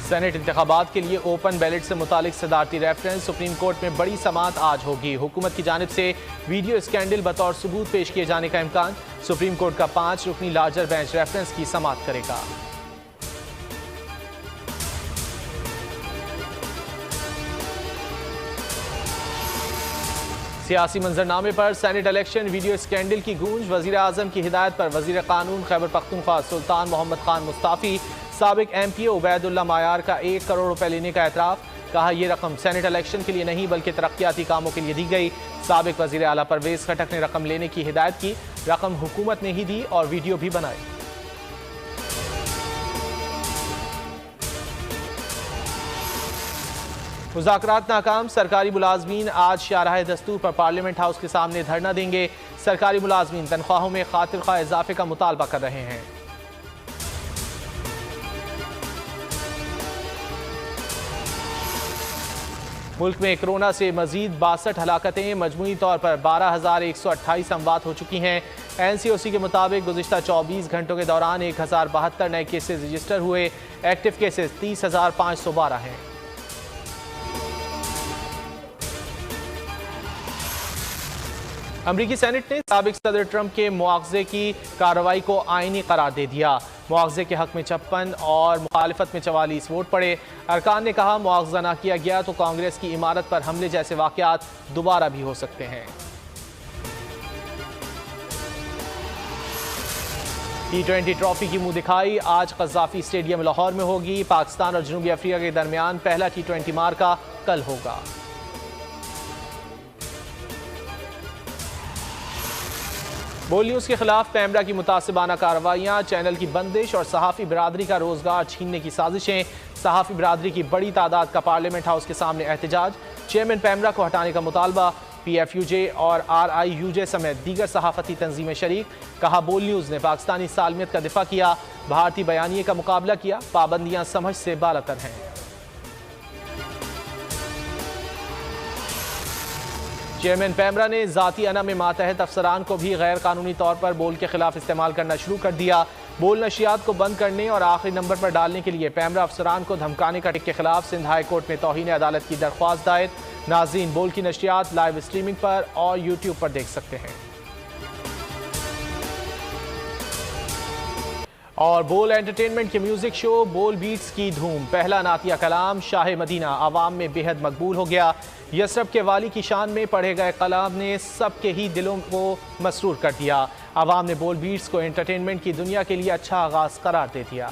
Senate इंतखाबात के लिए ओपन बैलेट से मुतालिक सदारती रेफरेंस सुप्रीम कोर्ट में बड़ी समाअत आज होगी। हुकूमत की जानिब से वीडियो स्कैंडल बतौर सबूत पेश किए जाने का इम्कान। सुप्रीम कोर्ट का 5 रुकनी लार्जर बेंच रेफरेंस की समाअत करेगा। सियासी मंजरनामे पर सेनेट इलेक्शन वीडियो स्कैंडल की गूंज। वजीर आजम की हिदायत पर वजीर कानून खैबर पख्तूनख्वा सुल्तान मोहम्मद खान मुस्ताफी साबिक MP उबैदुल्ला मायार का 1 करोड़ रुपए लेने का एतराफ़। कहा यह रकम सेनेट इलेक्शन के लिए नहीं बल्कि तरक्याती कामों के लिए दी गई। साबिक वजीर आला परवेज खटक ने रकम लेने की हिदायत की। रकम हुकूमत ने ही दी और वीडियो भी बनाई। मुज़ाकरात नाकाम। सरकारी मुलाजमीन आज शाहराह दस्तूर पर पार्लियामेंट हाउस के सामने धरना देंगे। सरकारी मुलाजमीन तनख्वाहों में खातिर ख्वाह इजाफे का मुतालबा कर रहे हैं। मुल्क में कोरोना से मजीद 62 हलाकतें। मजमूई तौर पर 12,128 अमवात हो चुकी हैं। NCOC के मुताबिक गुज़िश्ता 24 घंटों के दौरान 1072 नए केसेज रजिस्टर हुए। एक्टिव केसेज 30,512 हैं। अमरीकी सेनेट ने साबिक सदर ट्रंप के मुआवजे की कार्रवाई को आईनी करार दे दिया। मुआवजे के हक में 56 और मुखालिफत में 44 वोट पड़े। अरकान ने कहा मुआवजा ना किया गया तो कांग्रेस की इमारत पर हमले जैसे वाकयात दोबारा भी हो सकते हैं। T20 ट्रॉफी की मुंह दिखाई आज कज़ाफी स्टेडियम लाहौर में होगी। पाकिस्तान और जनूबी अफ्रीका के दरमियान पहला T20 मार्का कल होगा। बोल न्यूज़ के खिलाफ पैमरा की मुतासिबाना कार्रवाइयाँ, चैनल की बंदिश और सहाफ़ी बिरादरी का रोजगार छीनने की साजिशें। सहाफ़ी बिरादरी की बड़ी तादाद का पार्लियामेंट हाउस के सामने एहतजाज। चेयरमैन पैमरा को हटाने का मुतालबा। PFUJ और RIUJ समेत दीगर सहाफ़ती तंजीमें शरीक। कहा बोल न्यूज़ ने पाकिस्तानी सालमियत का दिफा किया, भारतीय बयानिए का मुकाबला किया। पाबंदियाँ समझ से बालातर हैं। चेयरमैन पैमरा ने ज़ाती अना में मातहत अफसरान को भी गैर कानूनी तौर पर बोल के खिलाफ इस्तेमाल करना शुरू कर दिया। बोल नशियात को बंद करने और आखिरी नंबर पर डालने के लिए पैमरा अफसरान को धमकाने का के खिलाफ सिंध हाई कोर्ट में तौहीन अदालत की दरख्वास्त दायर। नाज़रीन बोल की नशियात लाइव स्ट्रीमिंग पर और YouTube पर देख सकते हैं। और बोल एंटरटेनमेंट के म्यूजिक शो बोल बीट्स की धूम। पहला नातिया कलाम शाह मदीना आवाम में बेहद मकबूल हो गया। यसरब के वाली की शान में पढ़े गए कलाम ने सबके ही दिलों को मसरूर कर दिया। आवाम ने बोल बीट्स को एंटरटेनमेंट की दुनिया के लिए अच्छा आगाज करार दे दिया।